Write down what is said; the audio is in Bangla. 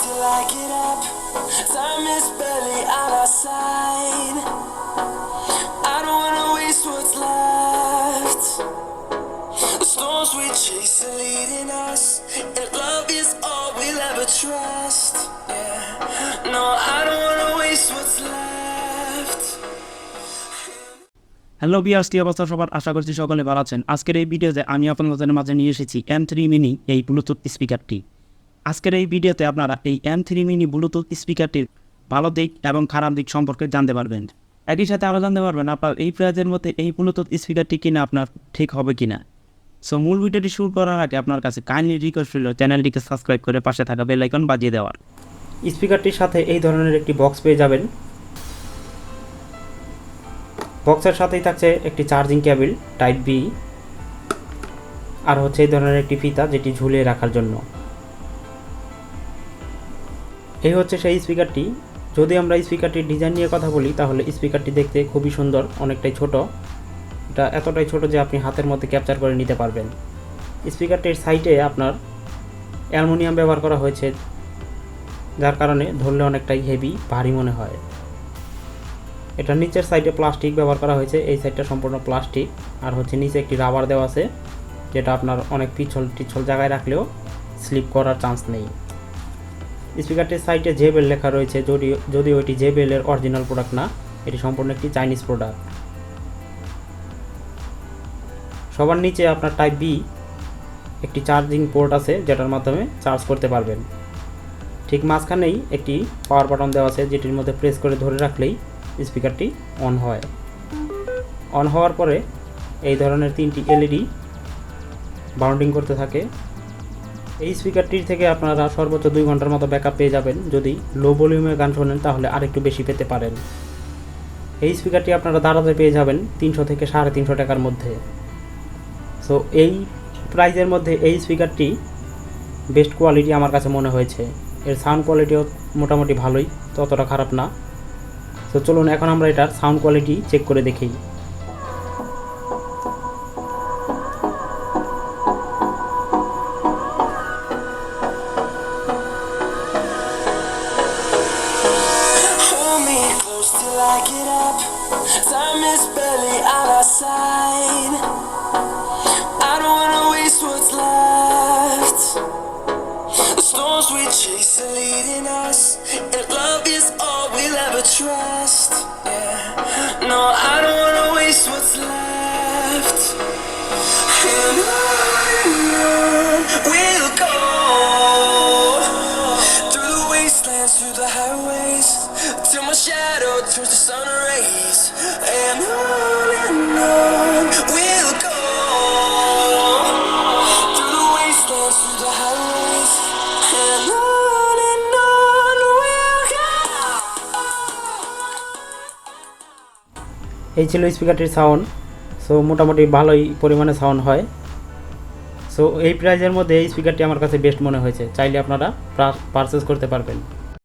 till I get up. Time is barely on our side. I don't wanna waste what's left. The storms we chase are leading us, and love is all we'll ever trust. Yeah, no, I don't wanna waste what's left. Hello viewers, কি অবস্থা সবার? আশা করছি সকলে ভালো আছেন। আজকের এই ভিডিওতে আমি আপনাদের মাঝে নিয়ে এসেছি M3 মিনি এই ব্লুটুথ স্পিকারটি। আজকের এই ভিডিওতে আপনারা এই M3 মিনি ব্লুটুথ স্পিকারটির ভালো দিক এবং খারাপ দিক সম্পর্কে জানতে পারবেন। একই সাথে আরও জানতে পারবেন আপনার এই প্রাইজের মধ্যে এই ব্লুটুথ স্পিকারটি কিনা আপনার ঠিক হবে কিনা। সো মূল ভিডিওটি শুরু করার আগে আপনার কাছে কাইন্ডলি রিকোয়েস্ট রইল চ্যানেলটিকে সাবস্ক্রাইব করে পাশে থাকা বেল আইকন বাজিয়ে দেওয়ার। স্পিকারটির সাথে এই ধরনের একটি বক্স পেয়ে যাবেন। বক্সের সাথেই থাকছে একটি চার্জিং কেবল টাইপ বি, আর হচ্ছে এই ধরনের একটি ফিতা যেটি ঝুলিয়ে রাখার জন্য। এই হচ্ছে সেই স্পিকারটি। যদি আমরা স্পিকারটির ডিজাইন নিয়ে কথা বলি তাহলে স্পিকারটি দেখতে খুবই সুন্দর, অনেকটাই ছোট। এটা এতটাই ছোট যে আপনি হাতের মধ্যে ক্যাপচার করে নিতে পারবেন। স্পিকারটির সাইডে আপনার অ্যালুমিনিয়াম ব্যবহার করা হয়েছে, যার কারণে ধরলে অনেকটাই হেভি ভারী মনে হয়। এটা নিচের সাইডে প্লাস্টিক ব্যবহার করা হয়েছে, এই সাইডটা সম্পূর্ণ প্লাস্টিক, আর হচ্ছে নিচে একটি রাবার দেওয়া আছে যেটা আপনার অনেক পিছল জায়গায় রাখলেও স্লিপ করার চান্স নেই। স্পিকারটির সাইডে জেবেল লেখা রয়েছে, যদিও এটি জেবেলের অরিজিনাল প্রোডাক্ট না, এটি সম্পূর্ণ একটি চাইনিজ প্রোডাক্ট। সবার নিচে আপনার টাইপ বি একটি চার্জিং পোর্ট আছে যেটার মাধ্যমে চার্জ করতে পারবেন। ঠিক মাঝখানেই একটি পাওয়ার বাটন দেওয়া আছে যেটির মধ্যে প্রেস করে ধরে রাখলেই স্পিকারটি অন হয়। অন হওয়ার পরে এই ধরনের তিনটি এলইডি বাউন্ডিং করতে থাকে। এই স্পিকারটির থেকে আপনারা সর্বোচ্চ 2 ঘন্টার মতো ব্যাকআপ পেয়ে যাবেন। যদি লো ভলিউমে গান শোনেন তাহলে আরেকটু বেশি পেতে পারেন। এই স্পিকারটি আপনারা দাঁড়াতে পেয়ে যাবেন 300 থেকে 350 টাকার মধ্যে। সো এই প্রাইজের মধ্যে এই স্পিকারটি বেস্ট কোয়ালিটি আমার কাছে মনে হয়েছে। এর সাউন্ড কোয়ালিটিও মোটামুটি ভালোই, ততটা খারাপ না। তো চলুন এখন আমরা এটার সাউন্ড কোয়ালিটি চেক করে দেখি। Hold me close till I get up. Time is barely on our side. I don't wanna waste what's left. The storms we chase are leading us, and love is all we'll ever trust. Yeah, no, I don't wanna waste what's left. And on we'll go, through the wastelands, through the highways, till my shadow turns to sun rays. And on we'll go, through the wastelands, through the highways. And on we'll go. এই ছিল স্পিকারটির সাউন্ড। সো মোটামুটি ভালোই পরিমাণে সাউন্ড হয়। সো এই প্রাইজের মধ্যে এই স্পিকারটি আমার কাছে বেস্ট মনে হয়েছে, চাইলে আপনারা পারচেস করতে পারবেন।